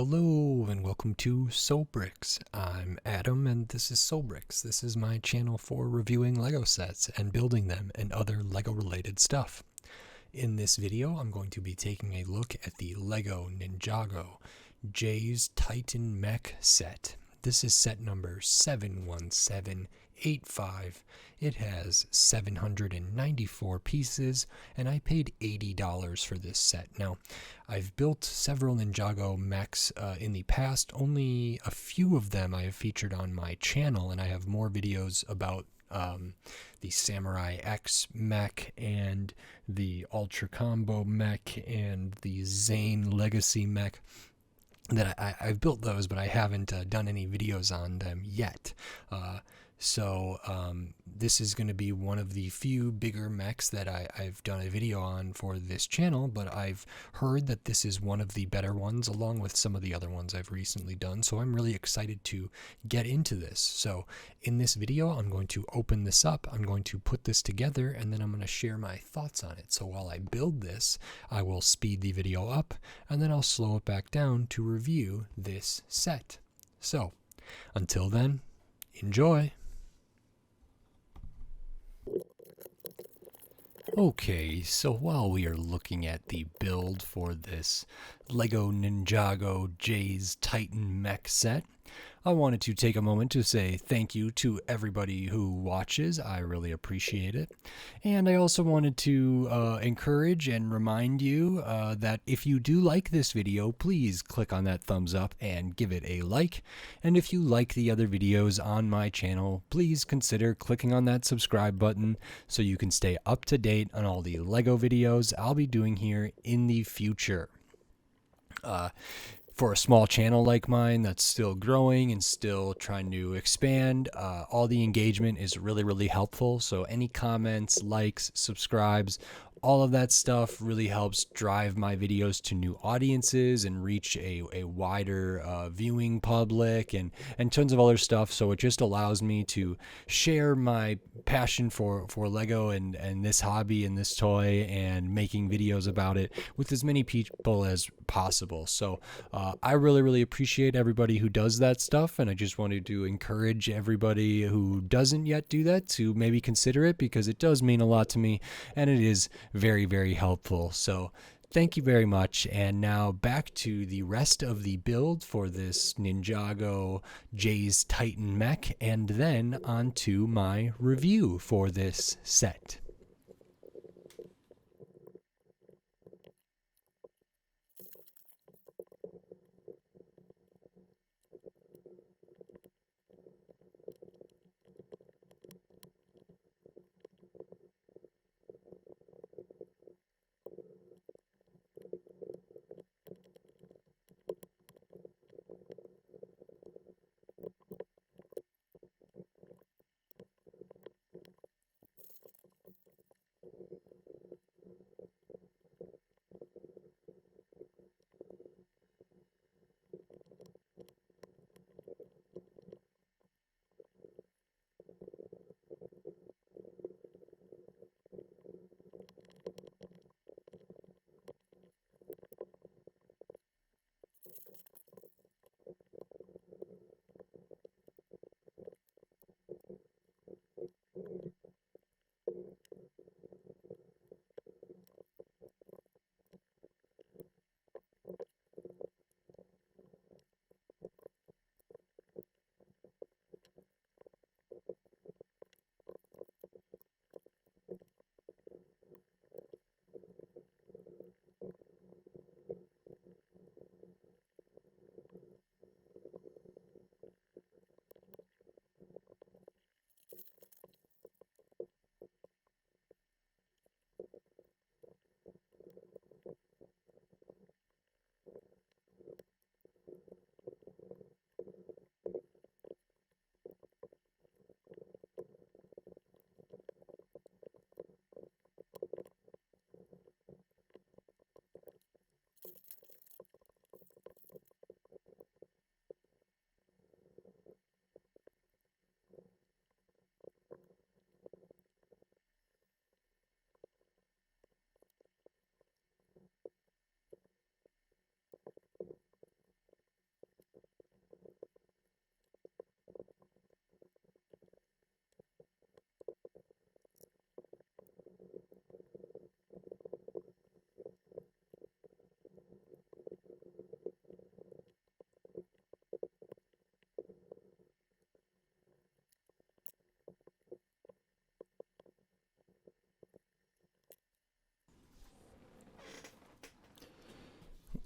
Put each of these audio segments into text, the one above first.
Hello and welcome to Soulbricks. I'm Adam and this is Soulbricks. This is my channel for reviewing Lego sets and building them and other Lego related stuff. In this video I'm going to be taking a look at the Lego Ninjago Jay's Titan Mech set. This is set number 71785. It has 794 pieces, and I paid $80 for this set. Now, I've built several Ninjago mechs in the past. Only a few of them I have featured on my channel, and I have more videos about the Samurai X mech and the Ultra Combo mech and the Zane Legacy mech. That I've built those, but I haven't done any videos on them yet. So this is going to be one of the few bigger mechs that I've done a video on for this channel, but I've heard that this is one of the better ones along with some of the other ones I've recently done, so I'm really excited to get into this. So in this video I'm going to open this up, I'm going to put this together, and then I'm going to share my thoughts on it. So while I build this, I will speed the video up and then I'll slow it back down to review this set. So until then, enjoy! Okay, so while we are looking at the build for this Lego Ninjago Jay's Titan Mech set, I wanted to take a moment to say thank you to everybody who watches. I really appreciate it. And I also wanted to encourage and remind you that if you do like this video, please click on that thumbs up and give it a like. And if you like the other videos on my channel, please consider clicking on that subscribe button so you can stay up to date on all the Lego videos I'll be doing here in the future. For a small channel like mine that's still growing and still trying to expand, all the engagement is really helpful. So any comments, likes, subscribes, all of that stuff really helps drive my videos to new audiences and reach a wider viewing public and tons of other stuff. So it just allows me to share my passion for Lego and this hobby and this toy and making videos about it with as many people as possible. So I really appreciate everybody who does that stuff, and I just wanted to encourage everybody who doesn't yet do that to maybe consider it, because it does mean a lot to me and it is very helpful. So thank you very much. And now back to the rest of the build for this Ninjago Jay's Titan Mech, and then on to my review for this set.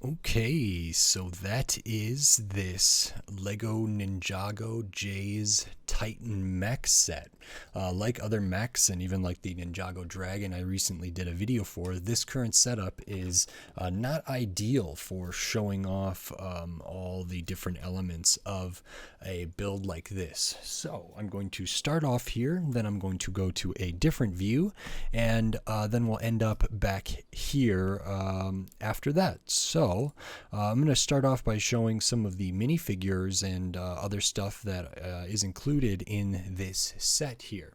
Okay, so that is this Lego Ninjago Jay's Titan mech set. Like other mechs and even like the Ninjago Dragon I recently did a video for, this current setup is not ideal for showing off all the different elements of a build like this. So I'm going to start off here, then I'm going to go to a different view, and then we'll end up back here after that. So I'm going to start off by showing some of the minifigures and other stuff that is included in this set here.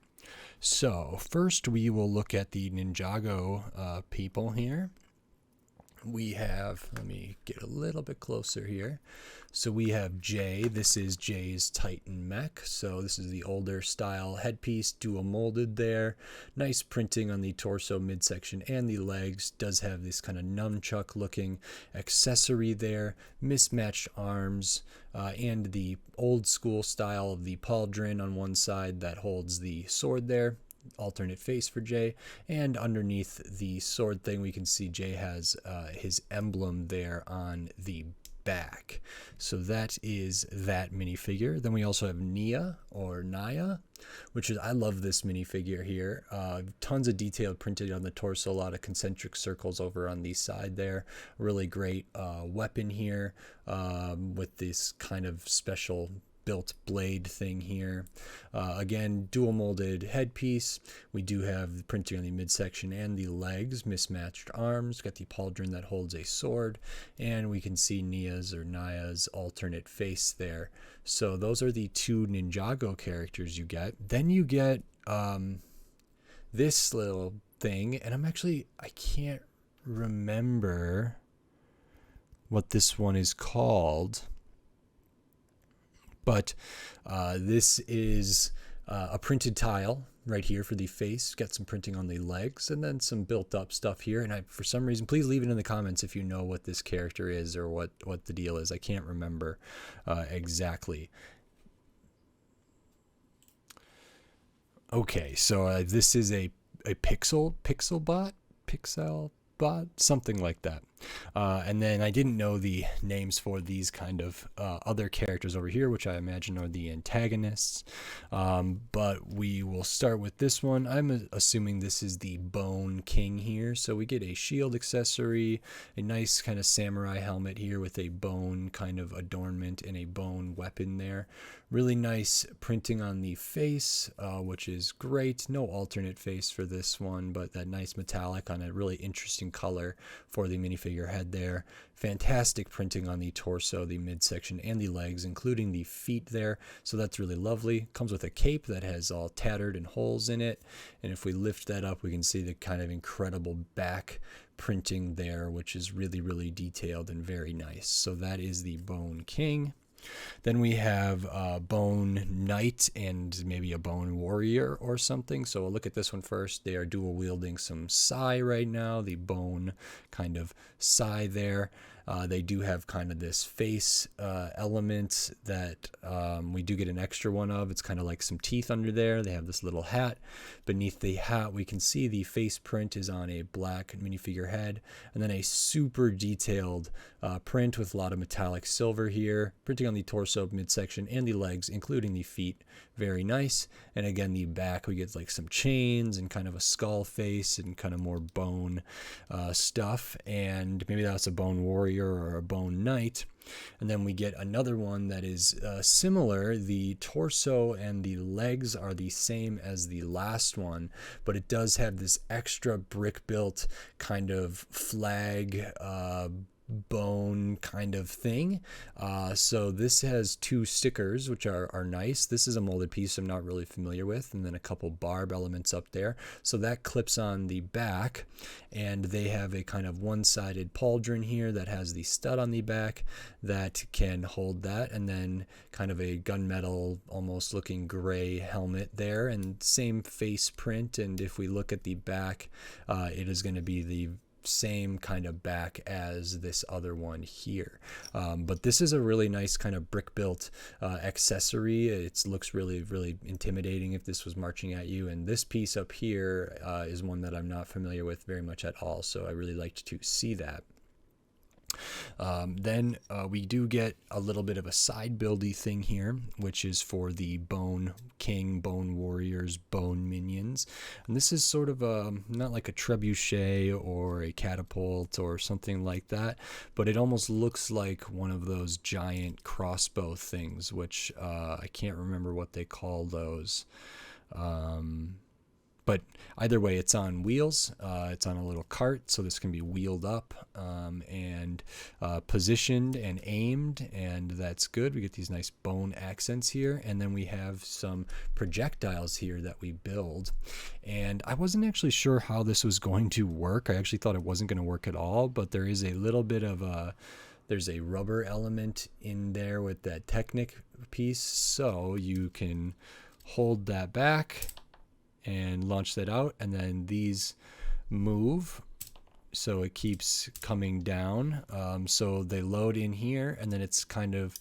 So first we will look at the Ninjago people here. We have, let me get a little bit closer here. So we have Jay. This is Jay's Titan mech. So this is the older style headpiece, dual molded there. Nice printing on the torso, midsection, and the legs. Does have this kind of nunchuck looking accessory there. Mismatched arms, and the old school style of the pauldron on one side that holds the sword there. Alternate face for Jay, and underneath the sword thing we can see Jay has his emblem there on the back. So that is that minifigure. Then we also have Nya, or Nya, which is, I love this minifigure here. Tons of detail printed on the torso, a lot of concentric circles over on the side there. Really great weapon here with this kind of special built blade thing here. Again, dual molded headpiece. We do have the printing on the midsection and the legs, mismatched arms. Got the pauldron that holds a sword, and we can see Nya's or Nya's alternate face there. So those are the two Ninjago characters you get. Then you get this little thing, and I can't remember what this one is called. But this is a printed tile right here for the face. Got some printing on the legs, and then some built up stuff here. And for some reason, please leave it in the comments if you know what this character is or what the deal is. I can't remember exactly. Okay, so this is a Pixal Bot, something like that. And then I didn't know the names for these kind of other characters over here, which I imagine are the antagonists. But we will start with this one. I'm assuming this is the Bone King here. So we get a shield accessory, a nice kind of samurai helmet here with a bone kind of adornment and a bone weapon there. Really nice printing on the face, which is great. No alternate face for this one, but that nice metallic on a really interesting color for the minifigure head there. Fantastic printing on the torso, the midsection, and the legs, including the feet there. So that's really lovely. Comes with a cape that has all tattered and holes in it. And if we lift that up, we can see the kind of incredible back printing there, which is really, really detailed and very nice. So that is the Bone King. Then we have Bone Knight and maybe a Bone Warrior or something. So we'll look at this one first. They are dual wielding some sai right now, the bone kind of sai there. They do have kind of this face element that we do get an extra one of. It's kind of like some teeth under there. They have this little hat. Beneath the hat, we can see the face print is on a black minifigure head, and then a super detailed print with a lot of metallic silver here, printing on the torso, midsection, and the legs, including the feet. Very nice. And again, the back, we get like some chains and kind of a skull face and kind of more bone stuff. And maybe that's a Bone Warrior or a Bone Knight. And then we get another one that is similar. The torso and the legs are the same as the last one, but it does have this extra brick built kind of flag bone kind of thing. So this has two stickers, which are nice. This is a molded piece I'm not really familiar with, and then a couple barb elements up there. So that clips on the back, and they have a kind of one-sided pauldron here that has the stud on the back that can hold that, and then kind of a gunmetal almost looking gray helmet there, and same face print. And if we look at the back, it is going to be the same kind of back as this other one here, but this is a really nice kind of brick built accessory. It looks really, really intimidating if this was marching at you, and this piece up here is one that I'm not familiar with very much at all, so I really liked to see that. Then we do get a little bit of a side buildy thing here, which is for the Bone King, Bone Warriors, Bone Minions. And this is sort of a, not like a trebuchet or a catapult or something like that, but it almost looks like one of those giant crossbow things, which I can't remember what they call those. But either way, it's on wheels. It's on a little cart, so this can be wheeled up and positioned and aimed, and that's good. We get these nice bone accents here, and then we have some projectiles here that we build. And I wasn't actually sure how this was going to work. I actually thought it wasn't going to work at all, but there is a little bit of a... There's a rubber element in there with that Technic piece, so you can hold that back and launch that out, and then these move, so it keeps coming down. So they load in here, and then it's kind of,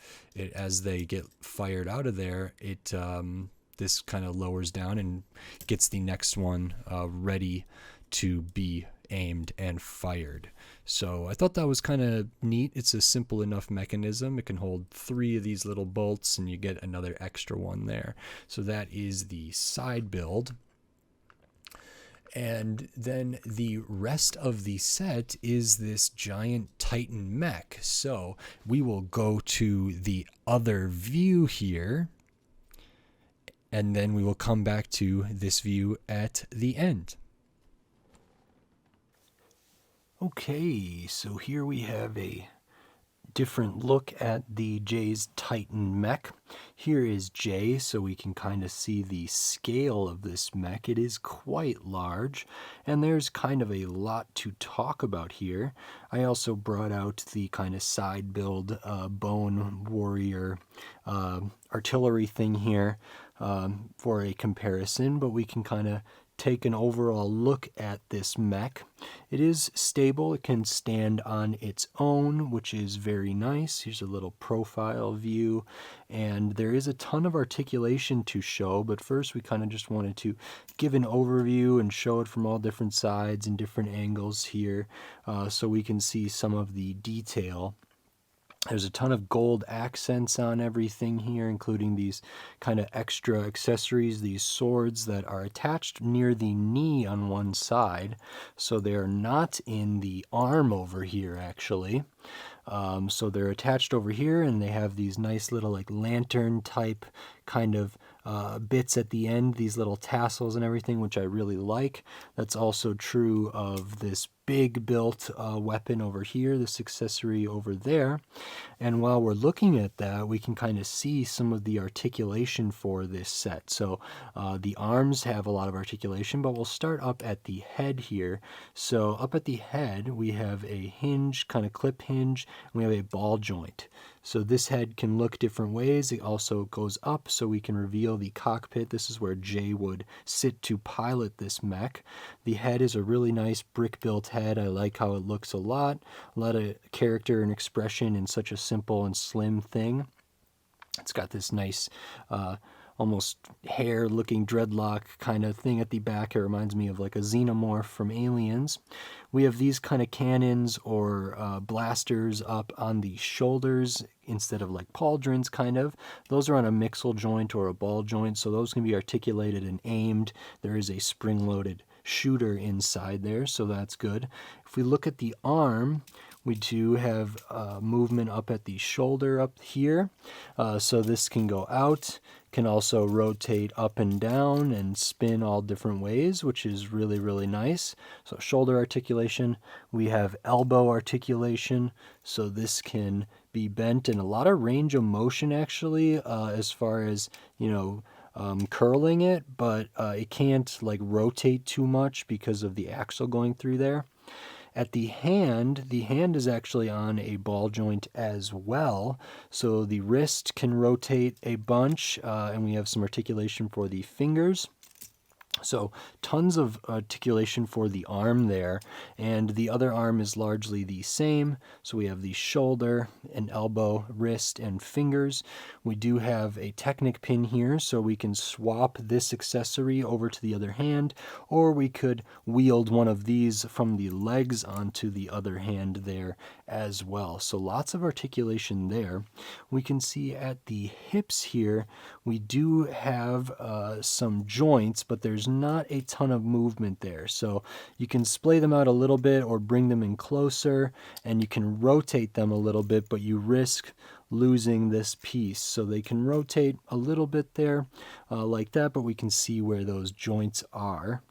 as they get fired out of there, this kind of lowers down and gets the next one ready to be aimed and fired. So I thought that was kind of neat. It's a simple enough mechanism. It can hold 3 of these little bolts, and you get another extra one there. So that is the side build. And then the rest of the set is this giant Titan mech. So we will go to the other view here, and then we will come back to this view at the end. Okay, so here we have a different look at the Jay's Titan mech. Here is Jay, so we can kind of see the scale of this mech. It is quite large, and there's kind of a lot to talk about here. I also brought out the kind of side build Bone Warrior artillery thing here for a comparison, but we can kind of take an overall look at this mech. It is stable. It can stand on its own, which is very nice. Here's a little profile view, and there is a ton of articulation to show, but first we kind of just wanted to give an overview and show it from all different sides and different angles here, so we can see some of the detail. There's a ton of gold accents on everything here, including these kind of extra accessories, these swords that are attached near the knee on one side. So they are not in the arm over here, actually. So they're attached over here, and they have these nice little like lantern type kind of bits at the end, these little tassels and everything, which I really like. That's also true of this big built weapon over here, this accessory over there. And while we're looking at that, we can kind of see some of the articulation for this set. So the arms have a lot of articulation, but we'll start up at the head here. So up at the head, we have a hinge, kind of clip hinge, and we have a ball joint. So this head can look different ways. It also goes up, so we can reveal the cockpit. This is where Jay would sit to pilot this mech. The head is a really nice brick-built head. I like how it looks a lot of character and expression in such a simple and slim thing. It's got this nice almost hair-looking dreadlock kind of thing at the back. It reminds me of like a xenomorph from Aliens. We have these kind of cannons or blasters up on the shoulders instead of like pauldrons, kind of. Those are on a mixel joint or a ball joint, so those can be articulated and aimed. There is a spring-loaded shooter inside there, so that's good. If we look at the arm, we do have movement up at the shoulder up here, so this can go out, can also rotate up and down and spin all different ways, which is really, really nice. So shoulder articulation, we have elbow articulation, so this can be bent in a lot of range of motion actually, as far as, you know, curling it, but it can't like rotate too much because of the axle going through there. At the hand is actually on a ball joint as well, so the wrist can rotate a bunch, and we have some articulation for the fingers. So tons of articulation for the arm there, and the other arm is largely the same. So we have the shoulder, an elbow, wrist, and fingers. We do have a Technic pin here, so we can swap this accessory over to the other hand, or we could wield one of these from the legs onto the other hand there as well. So lots of articulation there. We can see at the hips here, we do have some joints, but there's not a ton of movement there. So you can splay them out a little bit or bring them in closer, and you can rotate them a little bit, but you risk losing this piece. So they can rotate a little bit there like that, but we can see where those joints are.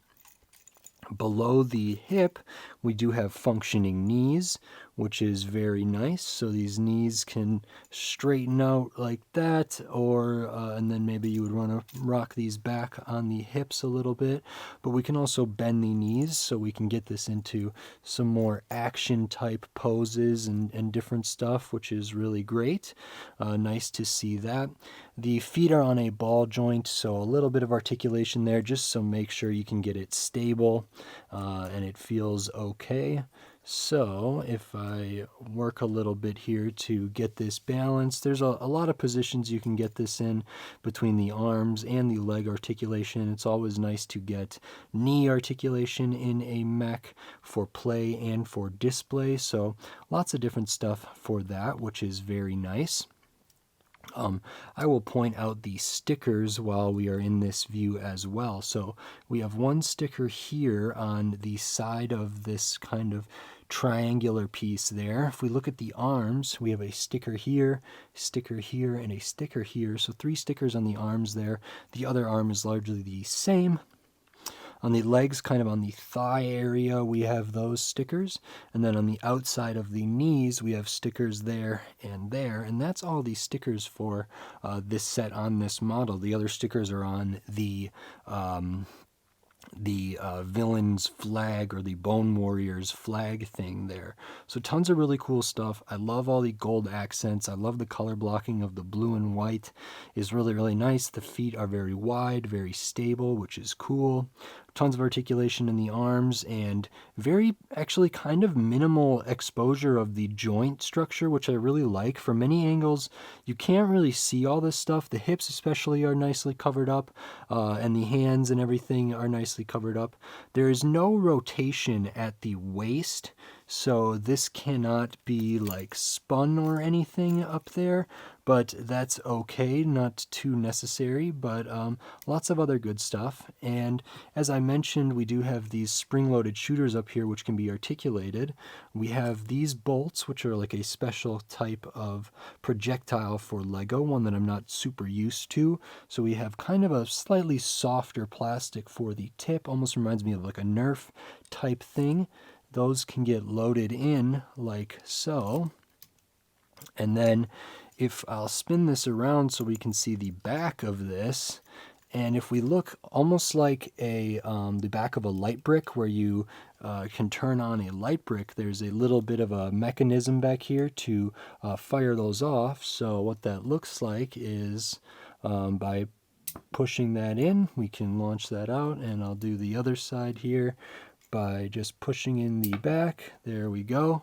Below the hip, we do have functioning knees, which is very nice. So these knees can straighten out like that, or and then maybe you would want to rock these back on the hips a little bit. But we can also bend the knees, so we can get this into some more action type poses and different stuff, which is really great. Nice to see that. The feet are on a ball joint, so a little bit of articulation there, just so make sure you can get it stable and it feels okay. So if I work a little bit here to get this balanced, there's a lot of positions you can get this in between the arms and the leg articulation. It's always nice to get knee articulation in a mech for play and for display. So lots of different stuff for that, which is very nice. I will point out the stickers while we are in this view as well. So we have one sticker here on the side of this kind of triangular piece there. If we look at the arms, we have a sticker here, and a sticker here. So 3 stickers on the arms there. The other arm is largely the same. On the legs, kind of on the thigh area, we have those stickers. And then on the outside of the knees, we have stickers there. And that's all the stickers for this set on this model. The other stickers are on the villain's flag, or the Bone Warrior's flag thing there. So tons of really cool stuff. I love all the gold accents. I love the color blocking of the blue and white is really, really nice. The feet are very wide, very stable, which is cool. Tons of articulation in the arms, and very actually kind of minimal exposure of the joint structure, which I really like. From many angles, you can't really see all this stuff. The hips especially are nicely covered up, and the hands and everything are nicely covered up. There is no rotation at the waist, so this cannot be like spun or anything up there, but that's okay, not too necessary, but lots of other good stuff. And as I mentioned, we do have these spring-loaded shooters up here which can be articulated. We have these bolts, which are like a special type of projectile for Lego, one that I'm not super used to. So we have kind of a slightly softer plastic for the tip, almost reminds me of like a Nerf type thing. Those can get loaded in like so. And then if I'll spin this around so we can see the back of this, and if we look almost like the back of a light brick where you can turn on a light brick, there's a little bit of a mechanism back here to fire those off. So what that looks like is by pushing that in, we can launch that out, and I'll do the other side here by just pushing in the back. There we go.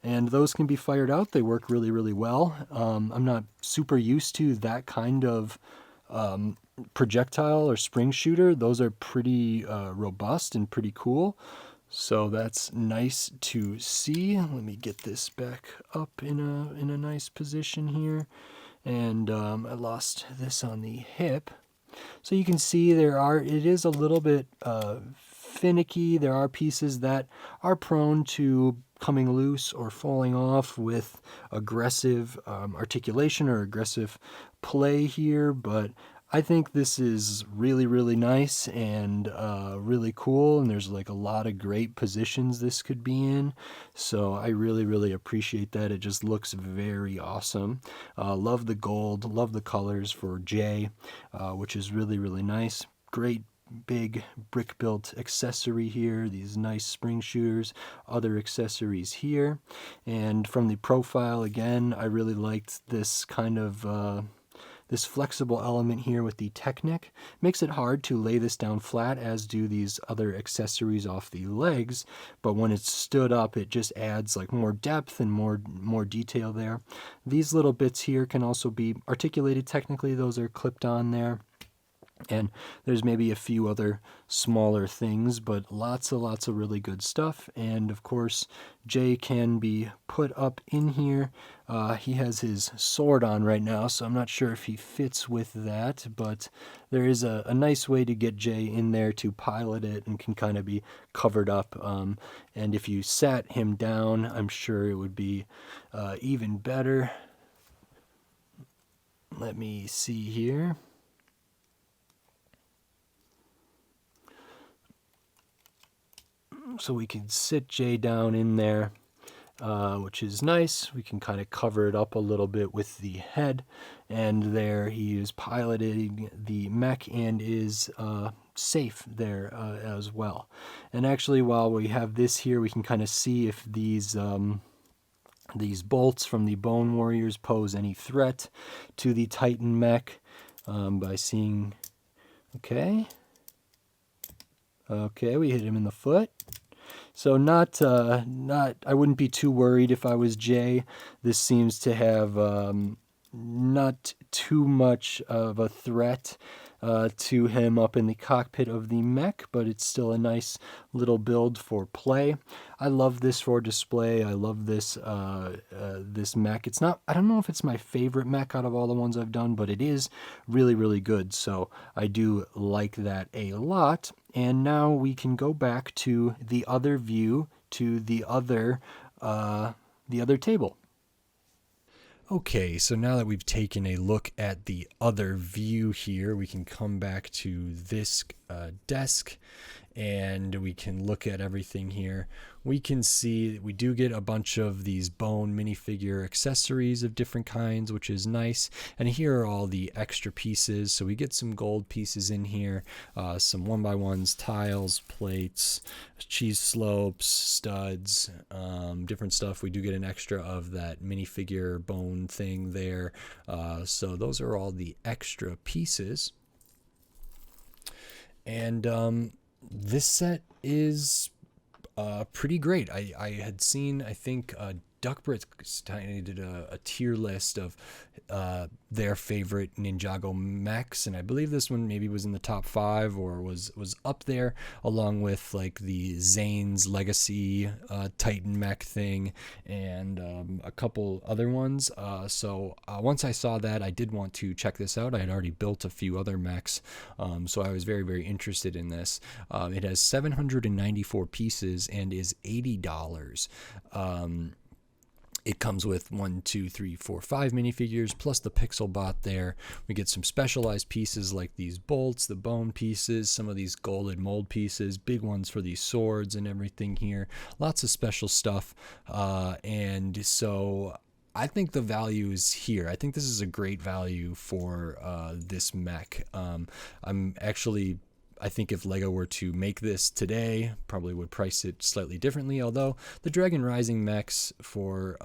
And those can be fired out. They work really, really well. I'm not super used to that kind of projectile or spring shooter. Those are pretty robust and pretty cool. So that's nice to see. Let me get this back up in a nice position here. And I lost this on the hip. So you can see it is a little bit finicky. There are pieces that are prone to coming loose or falling off with aggressive articulation or aggressive play here, but I think this is really, really nice and really cool, and there's like a lot of great positions this could be in, so I really, really appreciate that. It just looks very awesome. Love the gold, love the colors for J, which is really, really nice. Great big brick built accessory here, these nice spring shooters, other accessories here. And from the profile, again, I really liked this kind of this flexible element here with the Technic makes it hard to lay this down flat, as do these other accessories off the legs, but when it's stood up it just adds like more depth and more detail there. These little bits here can also be articulated technically, those are clipped on there. And there's maybe a few other smaller things, but lots of really good stuff. And of course, Jay can be put up in here. He has his sword on right now, so I'm not sure if he fits with that, but there is a nice way to get Jay in there to pilot it and can kind of be covered up. And if you sat him down, I'm sure it would be even better. Let me see here. So we can sit Jay down in there, which is nice. We can kind of cover it up a little bit with the head, and there he is piloting the mech and is safe there as well. And actually, while we have this here, we can kind of see if these bolts from the Bone Warriors pose any threat to the Titan mech by seeing. Okay, we hit him in the foot. So I wouldn't be too worried if I was Jay. This seems to have not too much of a threat to him up in the cockpit of the mech, but it's still a nice little build for play. I love this for display. I love this this mech. It's not, I don't know if it's my favorite mech out of all the ones I've done, but it is really, really good. So I do like that a lot. And now we can go back to the other view, to the other table. Okay, so now that we've taken a look at the other view here, we can come back to this desk and we can look at everything here. We can see we do get a bunch of these bone minifigure accessories of different kinds, which is nice. And here are all the extra pieces. So we get some gold pieces in here, some 1x1s, tiles, plates, cheese slopes, studs, different stuff. We do get an extra of that minifigure bone thing there. So those are all the extra pieces. And this set is pretty great. I had seen, I think, Duckbrit's did a tier list of their favorite Ninjago mechs, and I believe this one maybe was in the top 5 or was up there, along with like the Zane's Legacy Titan mech thing and a couple other ones. So once I saw that, I did want to check this out. I had already built a few other mechs, so I was very, very interested in this. It has 794 pieces and is $80. It comes with 1, 2, 3, 4, 5 minifigures, plus the Pixal Bot there. We get some specialized pieces like these bolts, the bone pieces, some of these golden mold pieces, big ones for these swords and everything here. Lots of special stuff. And so I think the value is here. I think this is a great value for this mech. I think if LEGO were to make this today, probably would price it slightly differently, although the Dragon Rising mechs for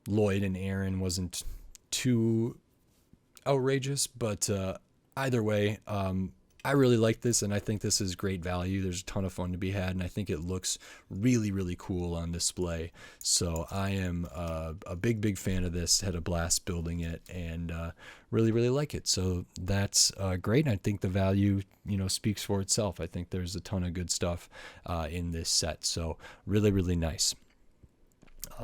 Lloyd and Aaron wasn't too outrageous, but either way, I really like this, and I think this is great value. There's a ton of fun to be had, and I think it looks really, really cool on display. So I am a big fan of this. Had a blast building it, and really, really like it. So that's great. And I think the value, speaks for itself. I think there's a ton of good stuff in this set. So really, really nice.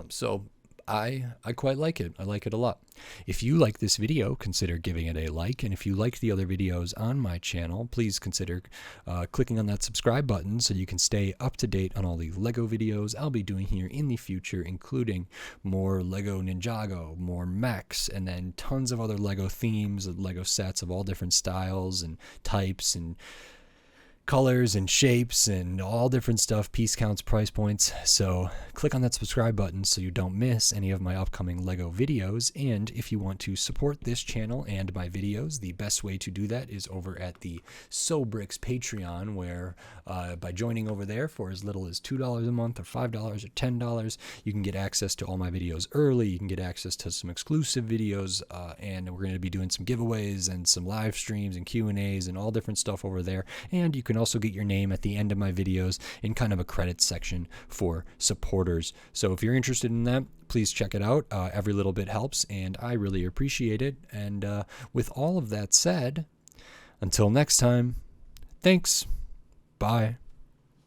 So I quite like it. I like it a lot. If you like this video, consider giving it a like. And if you like the other videos on my channel, please consider clicking on that subscribe button so you can stay up to date on all the LEGO videos I'll be doing here in the future, including more LEGO Ninjago, more mechs, and then tons of other LEGO themes, LEGO sets of all different styles and types and colors and shapes and all different stuff, piece counts, price points. So click on that subscribe button so you don't miss any of my upcoming Lego videos. And if you want to support this channel and my videos, the best way to do that is over at the Sobrix Patreon, where by joining over there for as little as $2 a month or $5 or $10, you can get access to all my videos early. You can get access to some exclusive videos, and we're going to be doing some giveaways and some live streams and Q&As and all different stuff over there. And you can also get your name at the end of my videos in kind of a credits section for supporters. So if you're interested in that, please check it out. Every little bit helps, and I really appreciate it. And with all of that said, until next time, thanks. Bye.